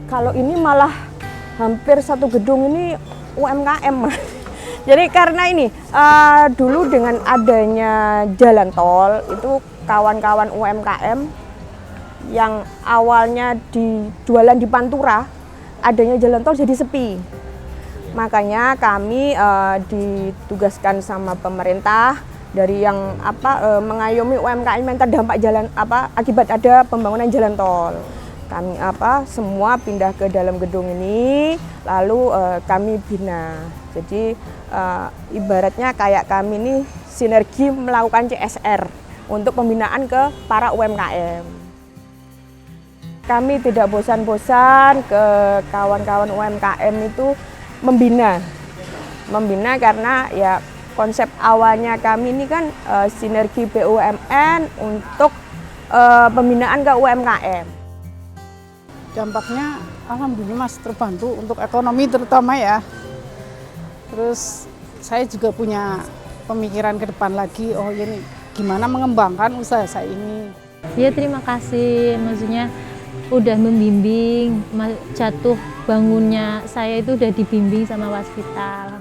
Kalau ini malah hampir satu gedung ini UMKM. Jadi karena ini dulu dengan adanya jalan tol itu kawan-kawan UMKM yang awalnya jualan di Pantura, adanya jalan tol jadi sepi. Makanya kami ditugaskan sama pemerintah dari yang mengayomi UMKM yang terdampak akibat ada pembangunan jalan tol. Kami semua pindah ke dalam gedung ini, lalu kami bina. Jadi ibaratnya kayak kami ini sinergi melakukan CSR untuk pembinaan ke para UMKM. Kami tidak bosan-bosan ke kawan-kawan UMKM itu membina karena ya konsep awalnya kami ini kan sinergi BUMN untuk pembinaan ke UMKM. Dampaknya alhamdulillah Mas terbantu untuk ekonomi terutama ya. Terus saya juga punya pemikiran ke depan lagi, oh ini gimana mengembangkan usaha saya ini. Ya terima kasih, maksudnya udah membimbing, jatuh bangunnya saya itu udah dibimbing sama Waskita.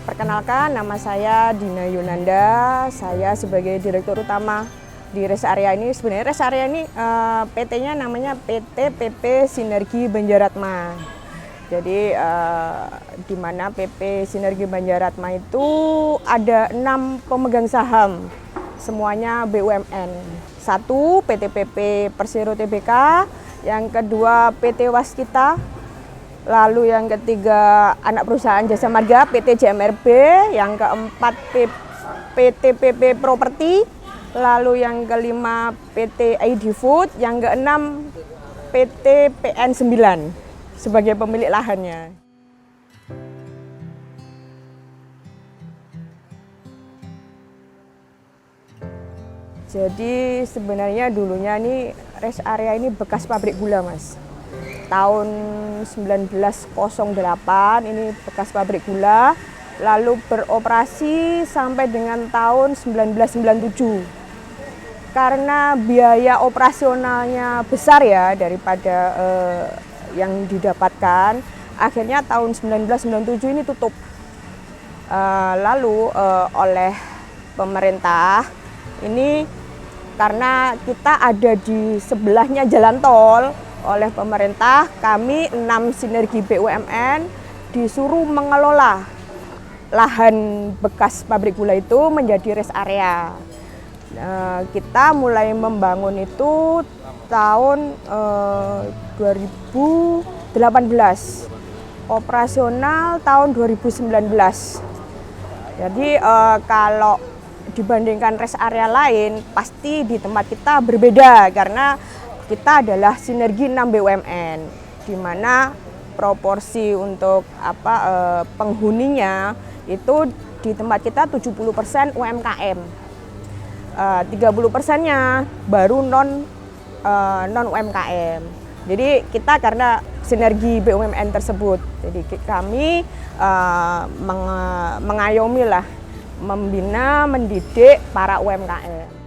Perkenalkan, nama saya Dina Yunanda, saya sebagai Direktur Utama di Rest Area ini. Sebenarnya Rest Area ini PT-nya namanya PT PP Sinergi Banjaratma. Jadi di mana PP Sinergi Banjaratma itu ada 6 pemegang saham, semuanya BUMN. 1 PT PP Persero Tbk, yang kedua PT Waskita, lalu yang ketiga anak perusahaan Jasa Marga PT JMRB, yang keempat PT PP Properti, lalu yang kelima PT ID Food, yang keenam PT PN9 sebagai pemilik lahannya. Jadi sebenarnya dulunya ini Rest Area ini bekas pabrik gula, Mas. Tahun 1908 ini bekas pabrik gula, lalu beroperasi sampai dengan tahun 1997. Karena biaya operasionalnya besar ya daripada yang didapatkan, akhirnya tahun 1997 ini tutup. Lalu oleh pemerintah ini, karena kita ada di sebelahnya jalan tol, oleh pemerintah kami 6 sinergi BUMN disuruh mengelola lahan bekas pabrik gula itu menjadi rest area. Kita mulai membangun itu tahun 2018, operasional tahun 2019. Jadi kalau dibandingkan rest area lain, pasti di tempat kita berbeda karena kita adalah sinergi 6 BUMN, di mana proporsi untuk penghuninya itu di tempat kita 70% UMKM, 30%-nya baru non UMKM. Jadi kita karena sinergi BUMN tersebut, jadi kami mengayomi lah, membina, mendidik para UMKM.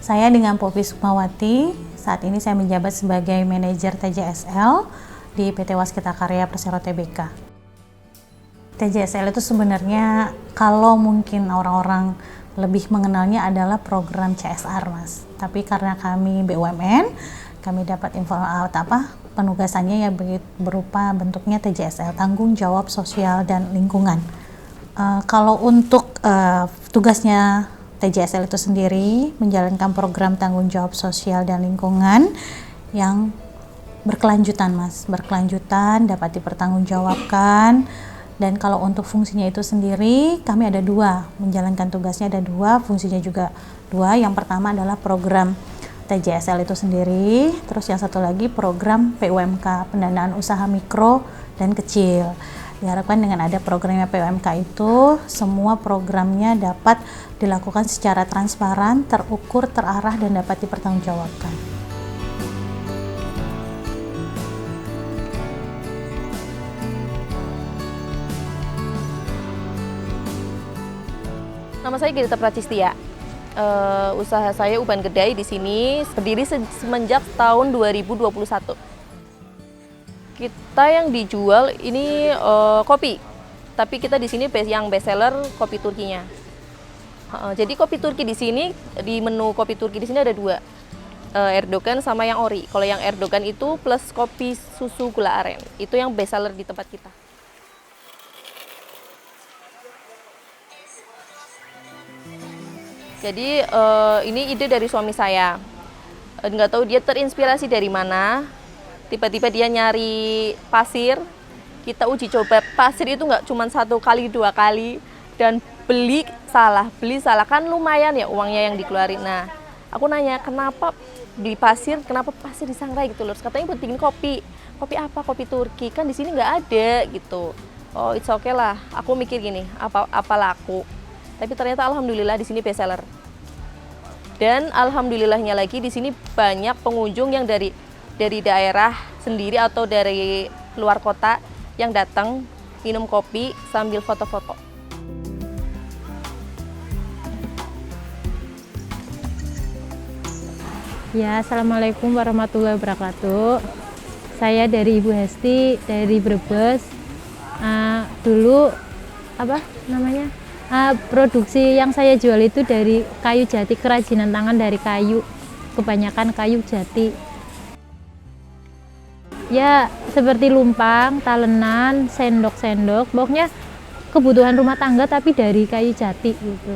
Saya dengan Poppy Sukmawati, saat ini saya menjabat sebagai manajer TJSL di PT Waskita Karya Persero Tbk. TJSL itu sebenarnya kalau mungkin orang-orang lebih mengenalnya adalah program CSR, Mas. Tapi karena kami BUMN, kami dapat penugasannya ya berupa bentuknya TJSL, tanggung jawab sosial dan lingkungan. Kalau untuk tugasnya TJSL itu sendiri menjalankan program tanggung jawab sosial dan lingkungan yang berkelanjutan, Mas. Berkelanjutan, dapat dipertanggungjawabkan. Dan kalau untuk fungsinya itu sendiri, kami ada 2, menjalankan tugasnya ada 2, fungsinya juga 2. Yang pertama adalah program TJSL itu sendiri, terus yang satu lagi program PUMK, pendanaan usaha mikro dan kecil. Diharapkan dengan ada programnya PUMK itu, semua programnya dapat dilakukan secara transparan, terukur, terarah, dan dapat dipertanggungjawabkan. Nama saya Gita Pracistia. Usaha saya Uban Kedai di sini berdiri semenjak tahun 2021. Kita yang dijual ini kopi, tapi kita di sini yang best seller kopi Turkinya. Jadi kopi Turki di sini, di menu kopi Turki di sini ada dua, Erdogan sama yang ori. Kalau yang Erdogan itu plus kopi susu gula aren, itu yang best seller di tempat kita. Jadi ini ide dari suami saya. Nggak tahu dia terinspirasi dari mana. Tiba-tiba dia nyari pasir. Kita uji coba pasir itu nggak cuma 1 kali 2 kali, dan beli salah kan lumayan ya uangnya yang dikeluarin. Nah, aku nanya kenapa beli pasir, kenapa pasir disangrai gitu loh. Katanya buat bikin kopi. Kopi apa? Kopi Turki. Kan di sini nggak ada gitu. Oh, it's okay lah. Aku mikir gini, apa laku. Tapi ternyata alhamdulillah di sini best seller. Dan alhamdulillahnya lagi di sini banyak pengunjung yang dari daerah sendiri atau dari luar kota yang datang minum kopi sambil foto-foto. Ya, Assalamualaikum warahmatullahi wabarakatuh. Saya dari Ibu Hesti dari Brebes. Dulu produksi yang saya jual itu dari kayu jati, kerajinan tangan dari kayu, kebanyakan kayu jati. Ya, seperti lumpang, talenan, sendok-sendok, pokoknya kebutuhan rumah tangga tapi dari kayu jati gitu.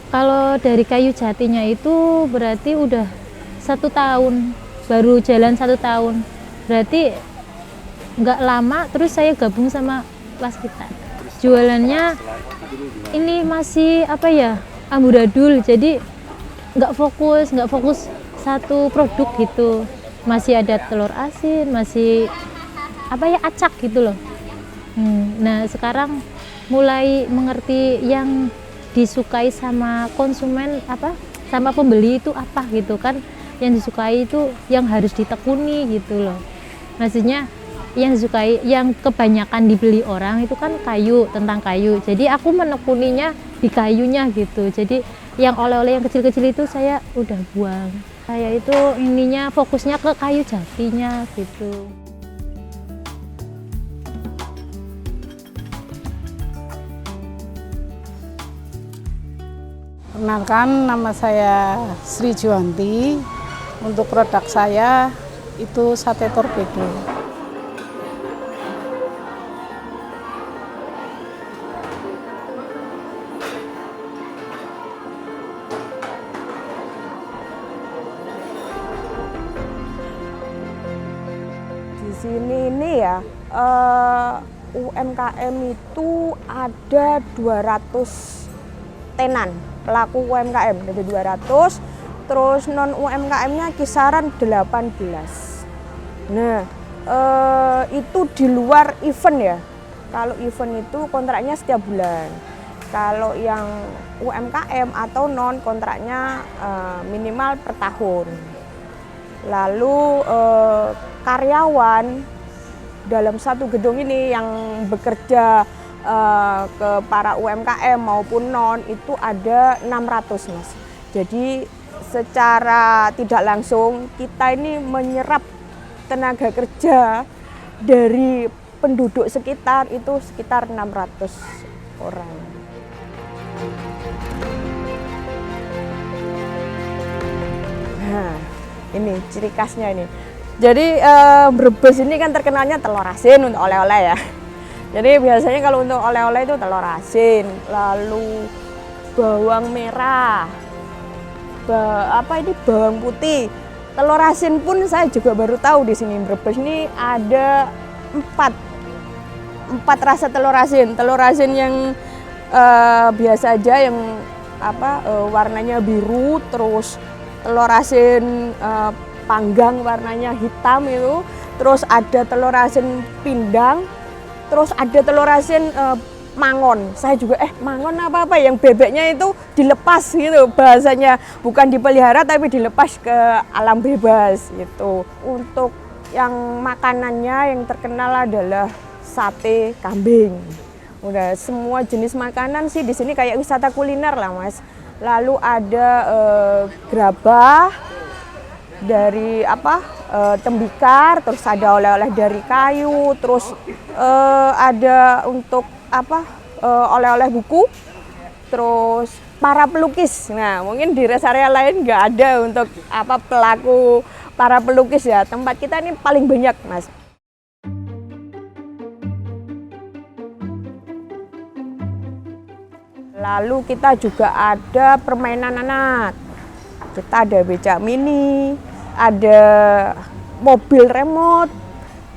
Kalau dari kayu jatinya itu berarti udah 1 tahun, baru jalan 1 tahun. Berarti nggak lama terus saya gabung sama Waskita. Jualannya ini masih amburadul, jadi nggak fokus satu produk gitu. Masih ada telur asin, masih acak gitu loh. Nah, sekarang mulai mengerti yang disukai sama konsumen, sama pembeli itu apa gitu kan. Yang disukai itu yang harus ditekuni gitu loh. Maksudnya yang disukai, yang kebanyakan dibeli orang itu kan kayu, tentang kayu. Jadi aku menekuninya di kayunya gitu. Jadi yang oleh-oleh yang kecil-kecil itu saya udah buang. Saya itu ininya fokusnya ke kayu jatinya gitu. Perkenalkan, nama saya Sri Juwanti. Untuk produk saya itu sate torpedo. Di sini ini ya, UMKM itu ada 200 tenan, pelaku UMKM ada 200, terus non UMKM-nya kisaran 18. Nah, itu di luar event ya. Kalau event itu kontraknya setiap bulan. Kalau yang UMKM atau non kontraknya minimal per tahun. Lalu karyawan dalam satu gedung ini yang bekerja ke para UMKM maupun non itu ada 600, Mas. Jadi secara tidak langsung kita ini menyerap tenaga kerja dari penduduk sekitar itu sekitar 600 orang. Nah, ini ciri khasnya ini. Jadi Brebes ini kan terkenalnya telur asin untuk oleh-oleh ya. Jadi biasanya kalau untuk oleh-oleh itu telur asin, lalu bawang merah, bawang putih. Telur asin pun saya juga baru tahu di sini Brebes ini ada 4 rasa telur asin. Telur asin yang biasa aja yang warnanya biru, terus telur asin panggang warnanya hitam itu, terus ada telur asin pindang, terus ada telur asin mangon. Saya juga mangon apa yang bebeknya itu dilepas gitu bahasanya, bukan dipelihara tapi dilepas ke alam bebas gitu. Untuk yang makanannya yang terkenal adalah sate kambing. Udah semua jenis makanan sih di sini kayak wisata kuliner lah Mas. Lalu ada gerabah dari tembikar, terus ada oleh-oleh dari kayu, terus ada untuk oleh-oleh buku, terus para pelukis. Nah mungkin di rest area lain nggak ada untuk pelaku para pelukis ya. Tempat kita ini paling banyak Mas. Lalu kita juga ada permainan anak. Kita ada becak mini, ada mobil remote,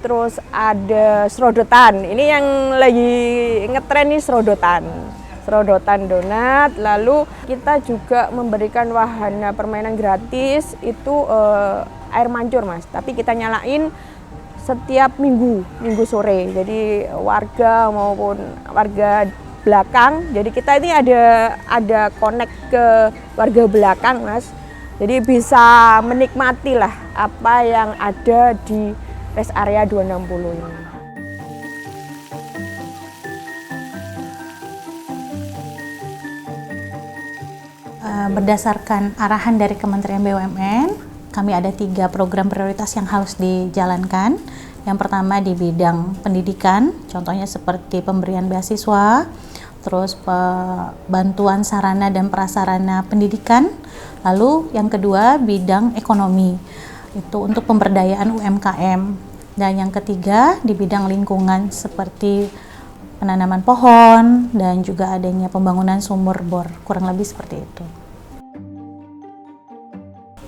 terus ada serodotan. Ini yang lagi ngetren nih serodotan donat. Lalu kita juga memberikan wahana permainan gratis itu air mancur Mas. Tapi kita nyalain setiap minggu sore. Jadi warga maupun warga belakang. Jadi kita ini ada connect ke warga belakang Mas. Jadi bisa menikmati lah apa yang ada di rest area 260 ini. Berdasarkan arahan dari Kementerian BUMN, kami ada 3 program prioritas yang harus dijalankan. Yang pertama di bidang pendidikan, contohnya seperti pemberian beasiswa, terus bantuan sarana dan prasarana pendidikan. Lalu yang kedua bidang ekonomi, itu untuk pemberdayaan UMKM. Dan yang ketiga di bidang lingkungan seperti penanaman pohon dan juga adanya pembangunan sumur bor, kurang lebih seperti itu.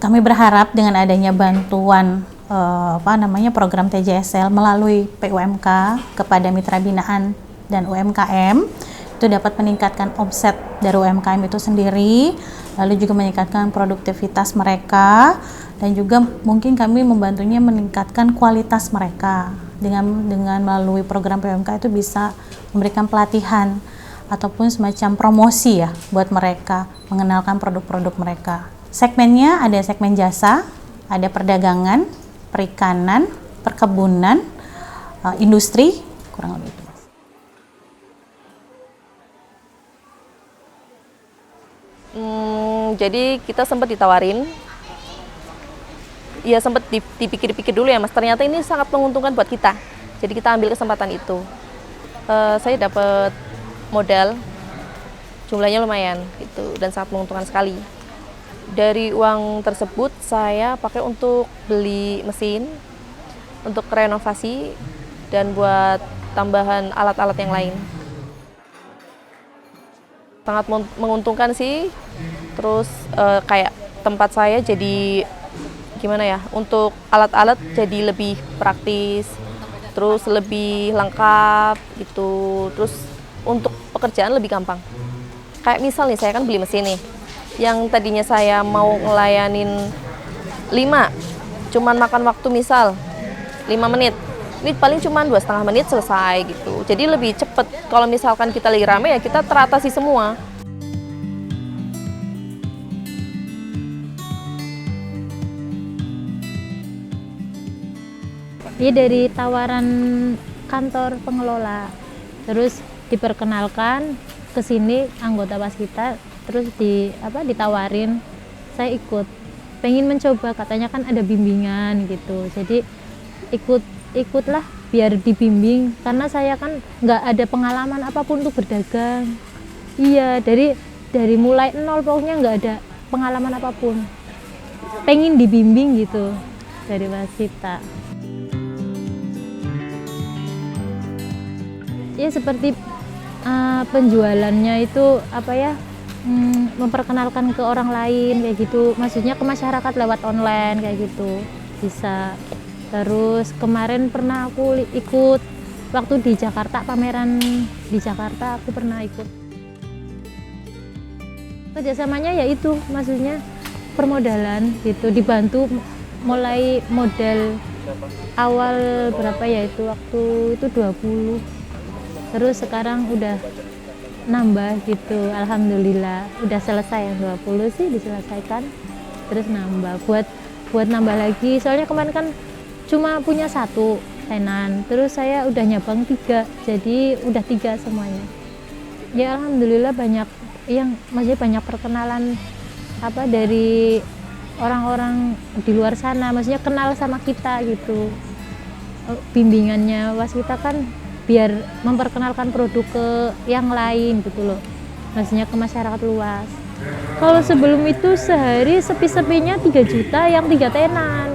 Kami berharap dengan adanya bantuan program TJSL melalui PUMK kepada mitra binaan dan UMKM itu dapat meningkatkan omset dari UMKM itu sendiri, lalu juga meningkatkan produktivitas mereka, dan juga mungkin kami membantunya meningkatkan kualitas mereka dengan melalui program PUMK itu bisa memberikan pelatihan ataupun semacam promosi ya buat mereka mengenalkan produk-produk mereka. Segmennya ada segmen jasa, ada perdagangan, perikanan, perkebunan, industri, kurang lebih itu. Jadi kita sempat ditawarin, ya sempat dipikir-pikir dulu ya Mas, ternyata ini sangat menguntungkan buat kita. Jadi kita ambil kesempatan itu. Saya dapat modal, jumlahnya lumayan gitu, dan sangat menguntungkan sekali. Dari uang tersebut saya pakai untuk beli mesin, untuk renovasi, dan buat tambahan alat-alat yang lain. Sangat menguntungkan sih. Terus kayak tempat saya jadi gimana ya, untuk alat-alat jadi lebih praktis, terus lebih lengkap gitu, terus untuk pekerjaan lebih gampang. Kayak misal nih, saya kan beli mesin nih, yang tadinya saya mau ngelayanin 5, cuman makan waktu misal 5 menit, ini paling cuman 2,5 menit selesai gitu. Jadi lebih cepet. Kalau misalkan kita lagi rame ya kita teratasi semua. Ini dari tawaran kantor pengelola, terus diperkenalkan ke sini anggota Waskita, terus ditawarin, saya ikut, pengen mencoba, katanya kan ada bimbingan gitu, jadi ikutlah biar dibimbing, karena saya kan nggak ada pengalaman apapun untuk berdagang. Iya, dari mulai nol pokoknya nggak ada pengalaman apapun, pengen dibimbing gitu dari Waskita. Ya seperti penjualannya itu memperkenalkan ke orang lain kayak gitu, maksudnya ke masyarakat lewat online kayak gitu bisa. Terus kemarin pernah aku ikut waktu di Jakarta, pameran di Jakarta aku pernah ikut. Kerjasamanya ya itu, maksudnya permodalan gitu, dibantu mulai modal awal berapa ya itu, waktu itu 20 terus sekarang udah nambah gitu, alhamdulillah udah selesai yang 20 sih diselesaikan, terus nambah buat nambah lagi, soalnya kemarin kan cuma punya 1 tenan, terus saya udah nyabang 3, jadi udah 3 semuanya. Ya alhamdulillah banyak maksudnya banyak perkenalan dari orang-orang di luar sana, maksudnya kenal sama kita gitu. Bimbingannya waskita kan biar memperkenalkan produk ke yang lain gitu loh, maksudnya ke masyarakat luas. Kalau sebelum itu sehari sepi-sepinya 3 juta yang 3 tenan,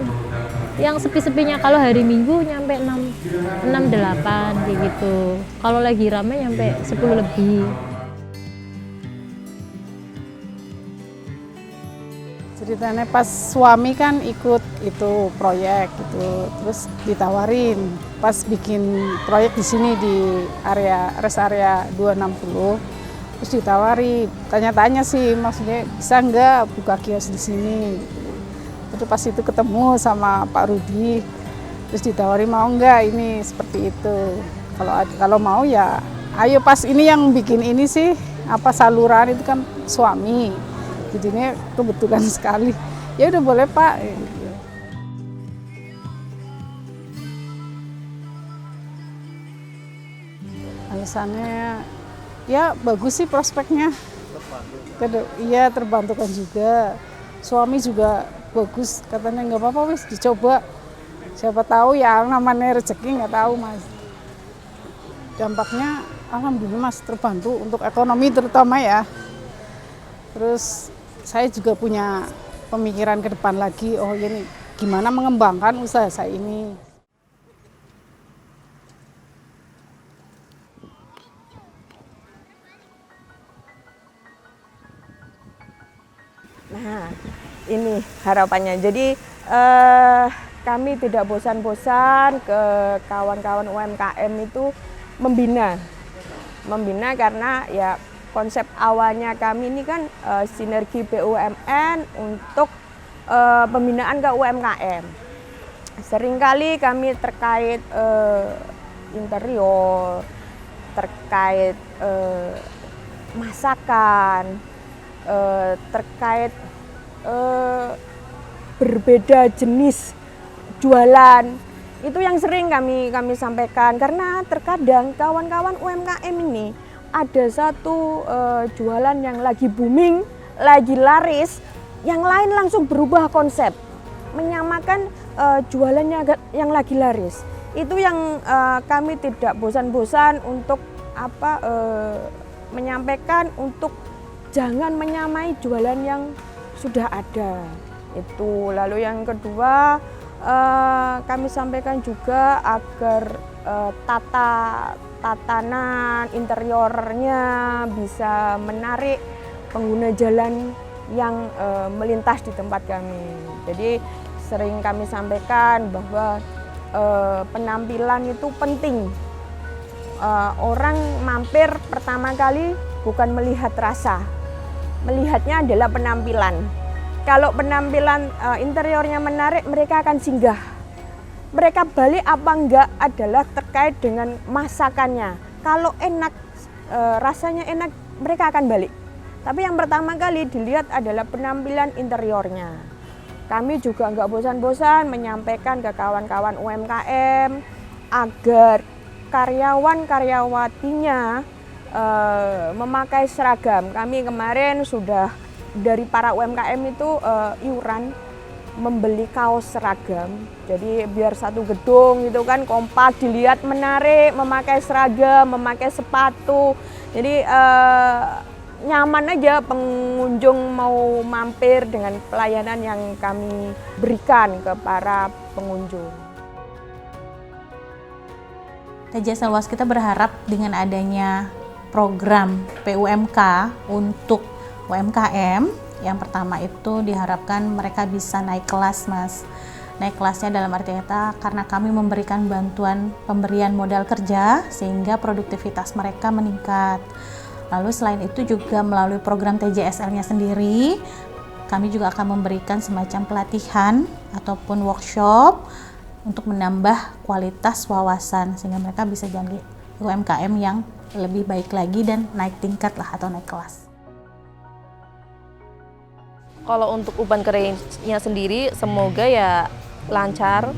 yang sepi-sepinya kalau hari Minggu nyampe 6-8 kayak gitu, kalau lagi rame nyampe 10 lebih. Ceritanya pas suami kan ikut itu proyek gitu, terus ditawarin pas bikin proyek di sini di rest area 260, terus ditawari, tanya-tanya sih maksudnya bisa nggak buka kios di sini. Terus pas itu ketemu sama Pak Rudi, terus ditawari mau nggak ini seperti itu. Kalau mau ya ayo, pas ini yang bikin ini sih saluran itu kan suami. Jadinya kebetulan sekali, ya udah boleh Pak. Alasannya ya bagus sih prospeknya. Iya terbantukan juga. Suami juga bagus, katanya nggak apa-apa wis dicoba. Siapa tahu ya namanya rezeki, nggak tahu Mas. Dampaknya alhamdulillah Mas terbantu untuk ekonomi terutama ya. Terus saya juga punya pemikiran ke depan lagi, oh ini gimana mengembangkan usaha saya ini. Nah, ini harapannya. Jadi kami tidak bosan-bosan ke kawan-kawan UMKM itu membina karena ya konsep awalnya kami ini kan sinergi BUMN untuk pembinaan ke UMKM. Seringkali kami terkait interior, terkait masakan, terkait berbeda jenis jualan. Itu yang sering kami sampaikan, karena terkadang kawan-kawan UMKM ini ada satu jualan yang lagi booming, lagi laris, yang lain langsung berubah konsep, menyamakan jualannya yang lagi laris. Itu yang kami tidak bosan-bosan untuk menyampaikan, untuk jangan menyamai jualan yang sudah ada. Itu. Lalu yang kedua, kami sampaikan juga agar tatanan interiornya bisa menarik pengguna jalan yang melintas di tempat kami. Jadi sering kami sampaikan bahwa penampilan itu penting. Orang mampir pertama kali bukan melihat rasa, melihatnya adalah penampilan. Kalau penampilan interiornya menarik, mereka akan singgah. Mereka balik apa enggak adalah terkait dengan masakannya. Kalau enak, rasanya enak, mereka akan balik. Tapi yang pertama kali dilihat adalah penampilan interiornya. Kami juga enggak bosan-bosan menyampaikan ke kawan-kawan UMKM agar karyawan-karyawatinya memakai seragam. Kami kemarin sudah dari para UMKM itu iuran membeli kaos seragam, jadi biar satu gedung gitu kan kompak, dilihat menarik, memakai seragam, memakai sepatu, jadi nyaman aja pengunjung mau mampir dengan pelayanan yang kami berikan ke para pengunjung. TJSL Waskita berharap dengan adanya program PUMK untuk UMKM, yang pertama itu diharapkan mereka bisa naik kelas, Mas. Naik kelasnya dalam arti kata karena kami memberikan bantuan pemberian modal kerja sehingga produktivitas mereka meningkat. Lalu selain itu juga melalui program TJSL-nya sendiri, kami juga akan memberikan semacam pelatihan ataupun workshop untuk menambah kualitas wawasan sehingga mereka bisa UMKM yang lebih baik lagi dan naik tingkat lah atau naik kelas. Kalau untuk Uban Karyanya sendiri, semoga ya lancar.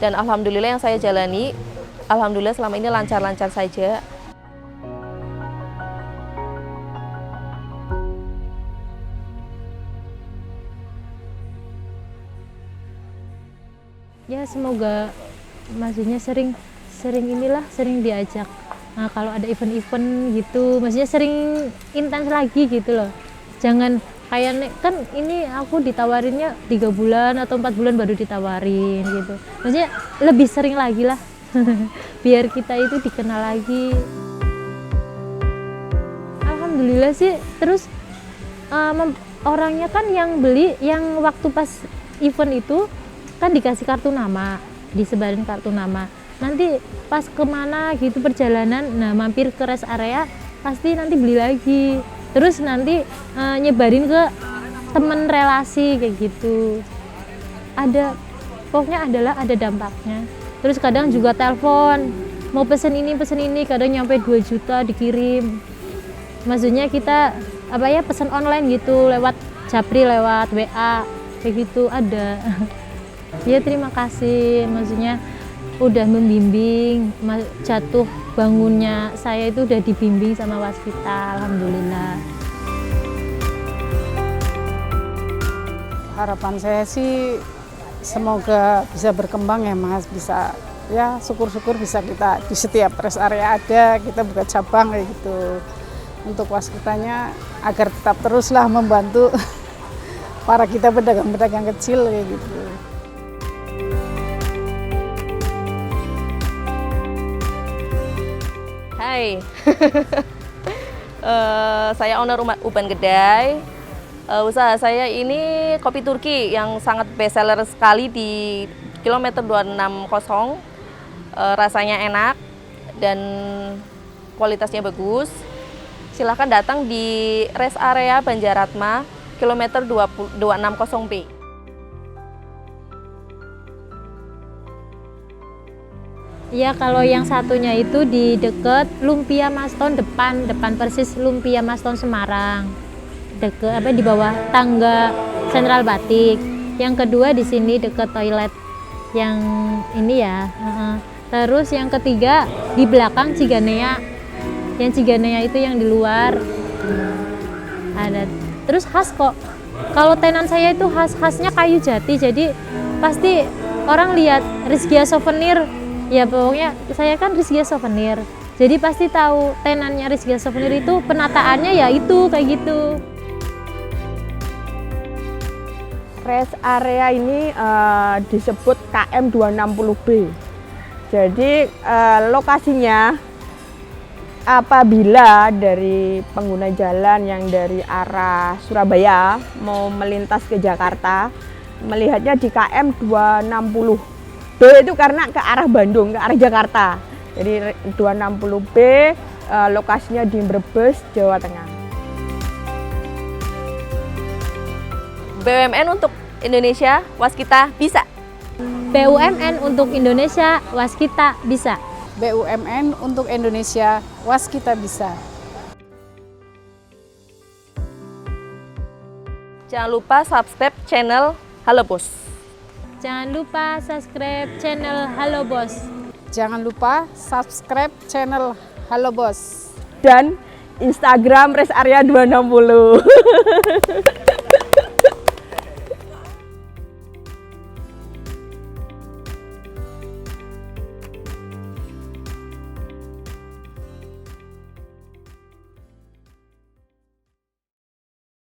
Dan alhamdulillah yang saya jalani, alhamdulillah selama ini lancar-lancar saja. Ya semoga maksudnya sering diajak. Nah kalau ada event-event gitu, maksudnya sering intens lagi gitu loh. Jangan kayak kan ini aku ditawarinnya 3 bulan atau 4 bulan baru ditawarin gitu. Maksudnya lebih sering lagi lah, biar kita itu dikenal lagi. Alhamdulillah sih, terus orangnya kan yang beli, yang waktu pas event itu kan dikasih kartu nama, disebarin kartu nama. Nanti pas kemana gitu perjalanan, nah mampir ke rest area, pasti nanti beli lagi. Terus nanti nyebarin ke temen relasi kayak gitu. Pokoknya ada dampaknya. Terus kadang juga telepon, mau pesen ini, kadang nyampe 2 juta dikirim. Maksudnya kita pesan online gitu, lewat Japri, lewat WA, kayak gitu ada. Ya terima kasih, maksudnya udah membimbing, jatuh bangunnya saya itu udah dibimbing sama waskita, alhamdulillah. Harapan saya sih semoga bisa berkembang ya Mas, bisa ya syukur-syukur bisa kita di setiap rest area ada, kita buka cabang kayak gitu. Untuk waskitanya agar tetap teruslah membantu para kita pedagang-pedagang kecil kayak gitu. Hai, saya owner Uban Gedai. Usaha saya ini kopi Turki yang sangat best seller sekali di kilometer 260. Rasanya enak dan kualitasnya bagus. Silahkan datang di rest area Banjaratma, kilometer 260B. Ya kalau yang satunya itu di dekat Lumpia Maston, depan persis Lumpia Maston Semarang, di bawah tangga Sentral Batik. Yang kedua di sini dekat toilet yang ini ya. Terus yang ketiga di belakang Ciganea, yang Ciganea itu yang di luar ada. Terus khas kok. Kalau tenan saya itu khasnya kayu jati, jadi pasti orang lihat Rizkia Souvenir. Ya pokoknya saya kan Rizkia Souvenir, jadi pasti tahu tenannya Rizkia Souvenir itu penataannya ya itu kayak gitu. Rest area ini disebut KM 260B. Jadi lokasinya apabila dari pengguna jalan yang dari arah Surabaya mau melintas ke Jakarta, melihatnya di KM 260. B itu karena ke arah Bandung, ke arah Jakarta. Jadi 260B lokasinya di Brebes, Jawa Tengah. BUMN untuk Indonesia, waskita bisa. BUMN untuk Indonesia, waskita bisa. BUMN untuk Indonesia, waskita bisa. Jangan lupa subscribe channel Halo Bos. Jangan lupa subscribe channel Halo Bos. Jangan lupa subscribe channel Halo Bos. Dan Instagram Rest Area 260.